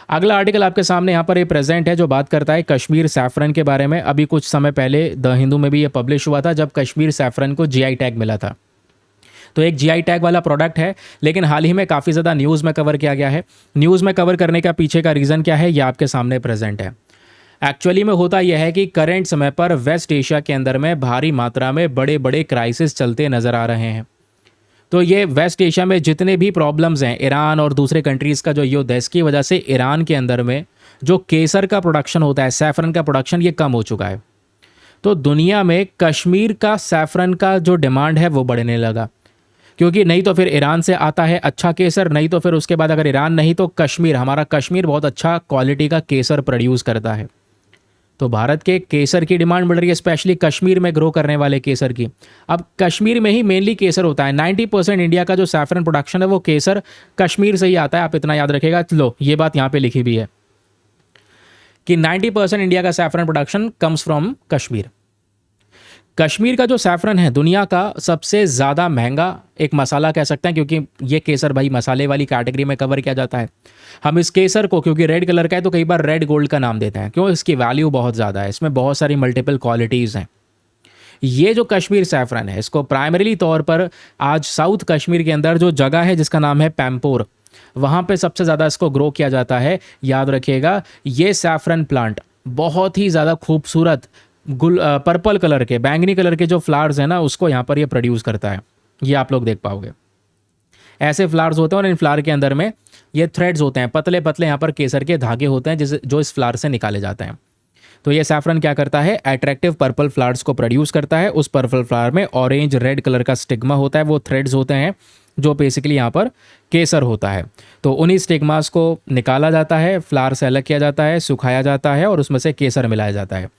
अगला आर्टिकल आपके सामने यहाँ पर ये प्रेजेंट है, जो बात करता है कश्मीर सैफरन के बारे में। अभी कुछ समय पहले द हिंदू में भी ये पब्लिश हुआ था, जब कश्मीर सैफरन को GI टैग मिला था। तो एक GI टैग वाला प्रोडक्ट है, लेकिन हाल ही में काफ़ी ज़्यादा न्यूज़ में कवर किया गया है। न्यूज़ में कवर करने का पीछे का रीज़न क्या है, ये आपके सामने प्रेजेंट है। एक्चुअली में होता यह है कि करंट समय पर वेस्ट एशिया के अंदर में भारी मात्रा में बड़े बड़े क्राइसिस चलते नज़र आ रहे हैं। तो ये वेस्ट एशिया में जितने भी प्रॉब्लम्स हैं, ईरान और दूसरे कंट्रीज़ का जो युद्ध है, इसकी वजह से ईरान के अंदर में जो केसर का प्रोडक्शन होता है, सैफरन का प्रोडक्शन, ये कम हो चुका है। तो दुनिया में कश्मीर का सैफरन का जो डिमांड है वो बढ़ने लगा, क्योंकि नहीं तो फिर ईरान से आता है अच्छा केसर, नहीं तो फिर उसके बाद अगर ईरान नहीं तो कश्मीर, हमारा कश्मीर बहुत अच्छा क्वालिटी का केसर प्रोड्यूस करता है। तो भारत के केसर की डिमांड बढ़ रही है, स्पेशली कश्मीर में ग्रो करने वाले केसर की। अब कश्मीर में ही मेनली केसर होता है। 90% इंडिया का जो सैफरन प्रोडक्शन है वो केसर कश्मीर से ही आता है। आप इतना याद रखिएगा। लो, ये बात यहाँ पे लिखी भी है कि 90% इंडिया का saffron production comes from Kashmir. Kashmir का जो सैफरन है दुनिया का सबसे ज़्यादा महंगा एक मसाला कह सकते हैं, क्योंकि ये केसर भाई मसाले वाली कैटेगरी में कवर किया जाता है। हम इस केसर को, क्योंकि रेड कलर का है तो कई बार रेड गोल्ड का नाम देते हैं, क्यों, इसकी वैल्यू बहुत ज़्यादा है, इसमें बहुत सारी मल्टीपल क्वालिटीज़ हैं। ये जो कश्मीर सैफरन है, इसको प्राइमरीली तौर पर आज साउथ कश्मीर के अंदर जो जगह है जिसका नाम है पैम्पोर, वहाँ पे सबसे ज़्यादा इसको ग्रो किया जाता है। याद रखिएगा, ये सैफरन प्लांट बहुत ही ज़्यादा खूबसूरत पर्पल कलर के, बैंगनी कलर के जो फ्लावर्स हैं ना, उसको यहाँ पर ये प्रोड्यूस करता है। ये आप लोग देख पाओगे, ऐसे फ्लावर्स होते हैं और इन फ्लावर के अंदर में ये थ्रेड्स होते हैं, पतले पतले यहाँ पर केसर के धागे होते हैं जो इस फ्लावर से निकाले जाते हैं। तो ये सैफरन क्या करता है, अट्रैक्टिव पर्पल फ्लावर्स को प्रोड्यूस करता है। उस पर्पल फ्लावर में ऑरेंज रेड कलर का स्टिग्मा होता है, वो थ्रेड्स होते हैं जो बेसिकली यहाँ पर केसर होता है। तो उन्हीं स्टिग्मास को निकाला जाता है, फ्लावर से अलग किया जाता है, सुखाया जाता है और उसमें से केसर मिलाया जाता है।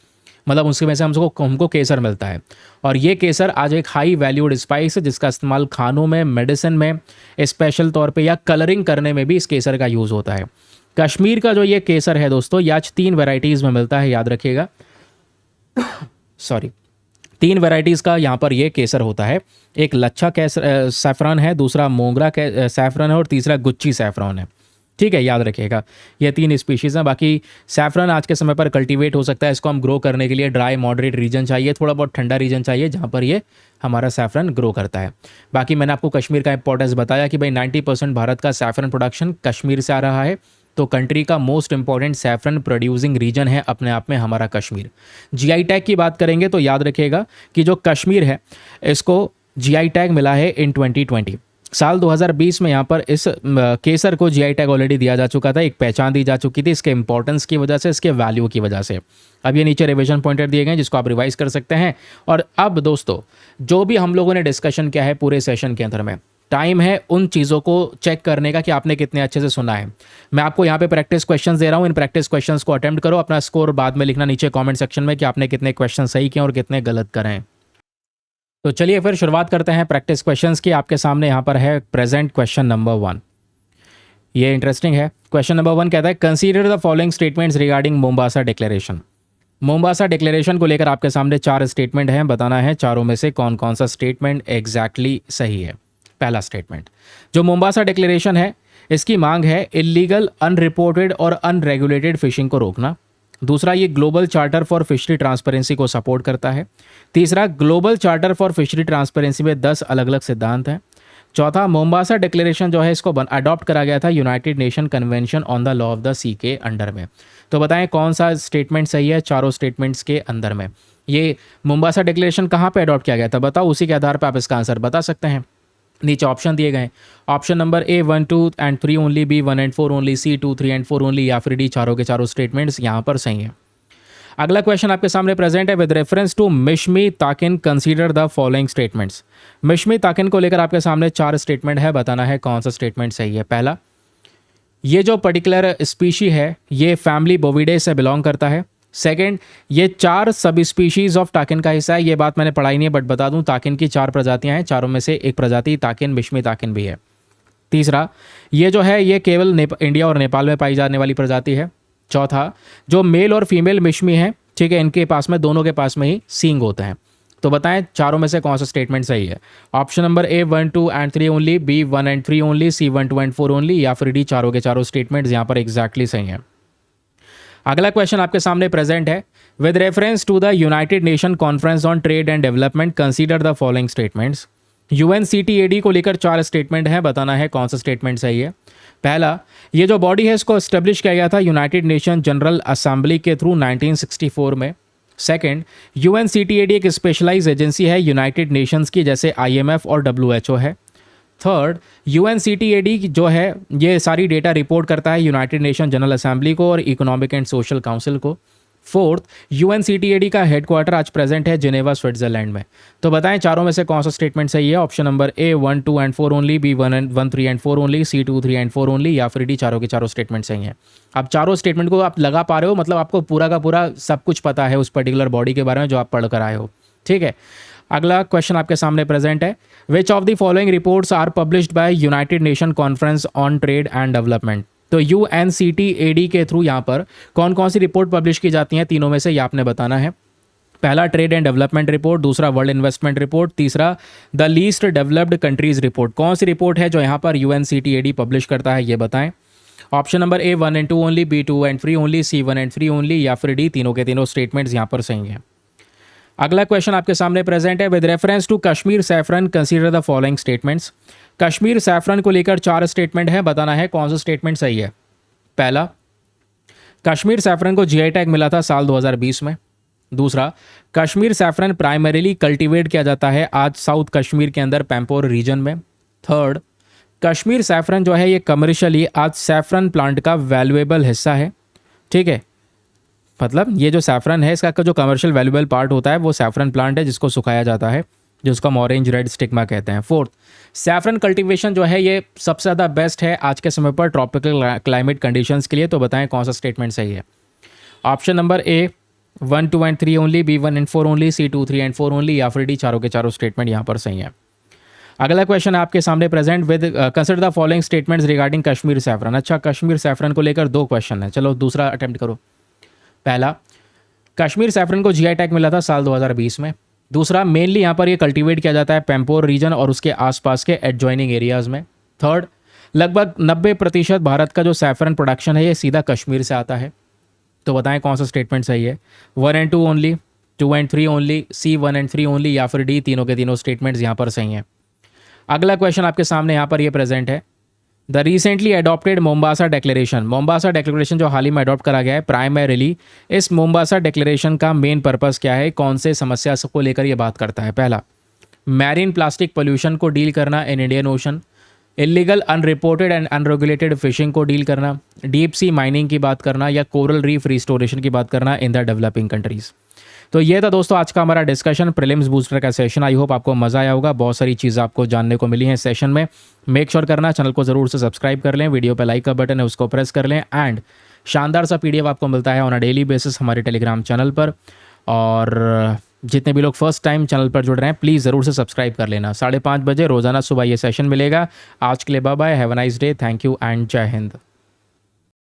मतलब उसकी वजह से हमको केसर मिलता है। और ये केसर आज एक हाई वैल्यूड स्पाइस है, जिसका इस्तेमाल खानों में, मेडिसिन में, स्पेशल तौर पे या कलरिंग करने में भी इस केसर का यूज़ होता है। कश्मीर का जो ये केसर है दोस्तों, ये आज 3 वेराइटीज़ में मिलता है, याद रखिएगा। सॉरी, 3 वेराइटीज़ का यहाँ पर ये केसर होता है। एक लच्छा केसर सैफरन है, दूसरा मोगरा सैफरन है और तीसरा गुच्ची सैफरन है। ठीक है, याद रखिएगा, ये 3 स्पीशीज़ हैं। बाकी सैफरन आज के समय पर कल्टीवेट हो सकता है। इसको हम ग्रो करने के लिए ड्राई मॉडरेट रीजन चाहिए, थोड़ा बहुत ठंडा रीजन चाहिए, जहाँ पर ये हमारा सैफरन ग्रो करता है। बाकी मैंने आपको कश्मीर का इंपॉर्टेंस बताया कि भाई 90% भारत का सैफरन प्रोडक्शन कश्मीर से आ रहा है। तो कंट्री का most important saffron producing region है अपने आप में हमारा कश्मीर। GI टैग की बात करेंगे तो याद रखिएगा कि जो कश्मीर है, इसको GI टैग मिला है इन 2020 साल 2020 में। यहाँ पर इस केसर को GI टैग ऑलरेडी दिया जा चुका था, एक पहचान दी जा चुकी थी इसके इंपॉर्टेंस की वजह से, इसके वैल्यू की वजह से। अब ये नीचे रिवीजन पॉइंटर दिए गए हैं, जिसको आप रिवाइज कर सकते हैं। और अब दोस्तों, जो भी हम लोगों ने डिस्कशन किया है पूरे सेशन के अंदर में, टाइम है उन चीज़ों को चेक करने का कि आपने कितने अच्छे से सुना है। मैं आपको यहाँ पे प्रैक्टिस क्वेश्चंस दे रहा हूँ, इन प्रैक्टिस क्वेश्चंस को अटेम्प्ट करो। अपना स्कोर बाद में लिखना नीचे कमेंट सेक्शन में कि आपने कितने क्वेश्चन सही किए और कितने गलत करें। तो चलिए फिर शुरुआत करते हैं प्रैक्टिस क्वेश्चंस की। आपके सामने यहाँ पर है प्रेजेंट क्वेश्चन नंबर 1। ये इंटरेस्टिंग है। क्वेश्चन नंबर 1 कहता है, consider the following statements regarding Mombasa declaration. Mombasa declaration को लेकर आपके सामने 4 स्टेटमेंट हैं, बताना है चारों में से कौन कौन सा स्टेटमेंट एग्जैक्टली सही है। पहला स्टेटमेंट, जो मोम्बासा डिक्लेरेशन है, इसकी मांग है इलीगल, अनरिपोर्टेड और अनरेगुलेटेड फिशिंग को रोकना। दूसरा, ये global charter for fishery transparency को सपोर्ट करता है। तीसरा, global charter for fishery transparency में 10 अलग अलग सिद्धांत हैं। चौथा, मोम्बासा डिक्लेरेशन जो है इसको अडॉप्ट करा गया था United Nation convention on the Law of the Sea के अंडर में। तो बताएं कौन सा स्टेटमेंट सही है चारों स्टेटमेंट्स के अंदर में। ये मोम्बासा डिक्लेरेशन कहाँ पे अडॉप्ट किया गया था बताओ, उसी के आधार पर आप इसका आंसर बता सकते हैं। नीचे ऑप्शन दिए गए, option number A 1 2 and 3 only, B 1 and 4 only, C 2 3 and 4 only, या फिर D चारों के चारों स्टेटमेंट्स यहाँ पर सही हैं। अगला क्वेश्चन आपके सामने प्रेजेंट है, with reference to Mishmi takin consider the following statements. Mishmi takin को लेकर आपके सामने 4 स्टेटमेंट है, बताना है कौन सा स्टेटमेंट सही है। पहला, ये जो पर्टिकुलर स्पीशी है ये फैमिली बोविडे से बिलोंग करता है। सेकंड, ये 4 सब स्पीशीज ऑफ ताकिन का हिस्सा है। ये बात मैंने पढ़ाई नहीं है बट बता दूं, ताकिन की 4 प्रजातियां हैं, चारों में से एक प्रजाति ताकिन मिश्मी ताकिन भी है। तीसरा, ये जो है ये केवल इंडिया और नेपाल में पाई जाने वाली प्रजाति है। चौथा, जो मेल और फीमेल मिश्मी हैं, ठीक है, इनके पास में, दोनों के पास में ही सींग होते हैं। तो बताएं चारों में से कौन सा स्टेटमेंट सही है। Option number A 1, 2 and 3 only, B 1 and 3 only, C 1, 2 and 4 only, या फिर डी चारों के चारों स्टेटमेंट्स यहाँ पर एग्जैक्टली सही हैं। अगला क्वेश्चन आपके सामने प्रेजेंट है, with reference to the United Nation conference on trade and development consider the following statements. UNCTAD को लेकर 4 स्टेटमेंट है, बताना है कौन सा स्टेटमेंट सही है। पहला, ये जो बॉडी है इसको एस्टेब्लिश किया गया था यूनाइटेड नेशन जनरल असेंबली के थ्रू 1964 में। सेकंड, UNCTAD एक स्पेशलाइज एजेंसी है यूनाइटेड नेशंस की, जैसे IMF और WHO है। थर्ड, UNCTAD जो है ये सारी डेटा रिपोर्ट करता है यूनाइटेड नेशन जनरल असेंबली को और इकोनॉमिक एंड सोशल काउंसिल को। फोर्थ, UNCTAD का हेडक्वार्टर आज प्रेजेंट है जिनेवा, स्विट्जरलैंड में। तो बताएं चारों में से कौन सा स्टेटमेंट सही है। Option number A 1, 2 and 4 only, B 1, 3 and 4 only, C 2, 3 and 4 only, या फिर डी चारों के चारों स्टेटमेंट सही हैं। अब चारों स्टेटमेंट को आप लगा पा रहे हो, मतलब आपको पूरा का पूरा सब कुछ पता है उस पर्टिकुलर बॉडी के बारे में जो आप पढ़ कर आए हो, ठीक है। अगला क्वेश्चन आपके सामने प्रेजेंट है, which of the following reports are published by United Nation conference on trade and development. तो UNCTAD के थ्रू यहाँ पर कौन कौन सी रिपोर्ट पब्लिश की जाती हैं, तीनों में से ये आपने बताना है। पहला, ट्रेड एंड डेवलपमेंट रिपोर्ट, दूसरा वर्ल्ड इन्वेस्टमेंट रिपोर्ट, तीसरा the least developed countries report. कौन सी रिपोर्ट है जो यहाँ पर UNCTAD पब्लिश करता है, ये बताएं। Option number A 1 and 2 only, B 2 and 3 only, C 1 and 3 only, या फिर डी तीनों के तीनों स्टेटमेंट्स यहाँ पर सही हैं। अगला क्वेश्चन आपके सामने प्रेजेंट है, with reference to Kashmir saffron consider the following statements. Kashmir saffron को लेकर 4 स्टेटमेंट है, बताना है कौन सा स्टेटमेंट सही है। पहला, कश्मीर सैफरन को GI टैग मिला था साल 2020 में। दूसरा, कश्मीर सैफरन प्राइमरीली कल्टीवेट किया जाता है आज साउथ कश्मीर के अंदर पैम्पोर रीजन में। थर्ड, कश्मीर सैफरन जो है ये कमर्शियली आज सैफरन प्लांट का वैल्यूएबल हिस्सा है, ठीक है, मतलब ये जो सैफरन है इसका जो कमर्शियल वैल्यूएबल पार्ट होता है वो सैफरन प्लांट है जिसको सुखाया जाता है, जिसको हम ऑरेंज रेड स्टिग्मा कहते हैं। फोर्थ, सैफरन कल्टीवेशन जो है ये सबसे ज़्यादा बेस्ट है आज के समय पर ट्रॉपिकल क्लाइमेट कंडीशंस के लिए। तो बताएं कौन सा स्टेटमेंट सही है। Option number A 1, 2 and 3 only, B 1 and 4 only, C 2, 3 and 4 only, या फिर डी चारों के चारों स्टेटमेंट यहाँ पर सही है। अगला क्वेश्चन आपके सामने present, with consider the following statements regarding Kashmir saffron. अच्छा, कश्मीर सैफरन को लेकर 2 क्वेश्चन है, चलो दूसरा अटेम्प्ट करो। पहला, कश्मीर सैफरन को GI टैग मिला था साल 2020 में। दूसरा, मेनली यहाँ पर ये कल्टीवेट किया जाता है पैम्पोर रीजन और उसके आसपास के एडजॉइनिंग एरियाज़ में। थर्ड, लगभग 90% भारत का जो सैफरन प्रोडक्शन है ये सीधा कश्मीर से आता है। तो बताएं कौन सा स्टेटमेंट सही है। 1 and 2 only, 2 and 3 only, C 1 and 3 only, या फिर डी तीनों के तीनों स्टेटमेंट्स यहाँ पर सही हैं। अगला क्वेश्चन आपके सामने यहाँ पर ये प्रेजेंट है, the recently adopted Mombasa declaration. Mombasa declaration जो हाल ही में अडॉप्ट करा गया है, प्राइमरीली इस मोम्बासा डिक्लेरेशन का मेन पर्पस क्या है, कौन से समस्या को लेकर ये बात करता है। पहला, मैरीन प्लास्टिक पोल्यूशन को डील करना in Indian ocean, illegal unreported and unregulated fishing को डील करना, डीप सी माइनिंग की बात करना, या कोरल रीफ रिस्टोरेशन की बात करना इन द डेवलपिंग कंट्रीज़। तो ये था दोस्तों आज का हमारा डिस्कशन, प्रीलिम्स बूस्टर का सेशन। आई होप आपको मज़ा आया होगा, बहुत सारी चीज़ें आपको जानने को मिली हैं सेशन में। मेक श्योर करना चैनल को ज़रूर से सब्सक्राइब कर लें, वीडियो पे लाइक का बटन है उसको प्रेस कर लें, एंड शानदार सा PDF आपको मिलता है ऑन अ डेली बेसिस हमारे टेलीग्राम चैनल पर। और जितने भी लोग फर्स्ट टाइम चैनल पर जुड़ रहे हैं प्लीज़ ज़रूर से सब्सक्राइब कर लेना। 5:30 बजे रोज़ाना सुबह ये सेशन मिलेगा। आज के लिए bye bye, have a nice day, thank you and जय हिंद।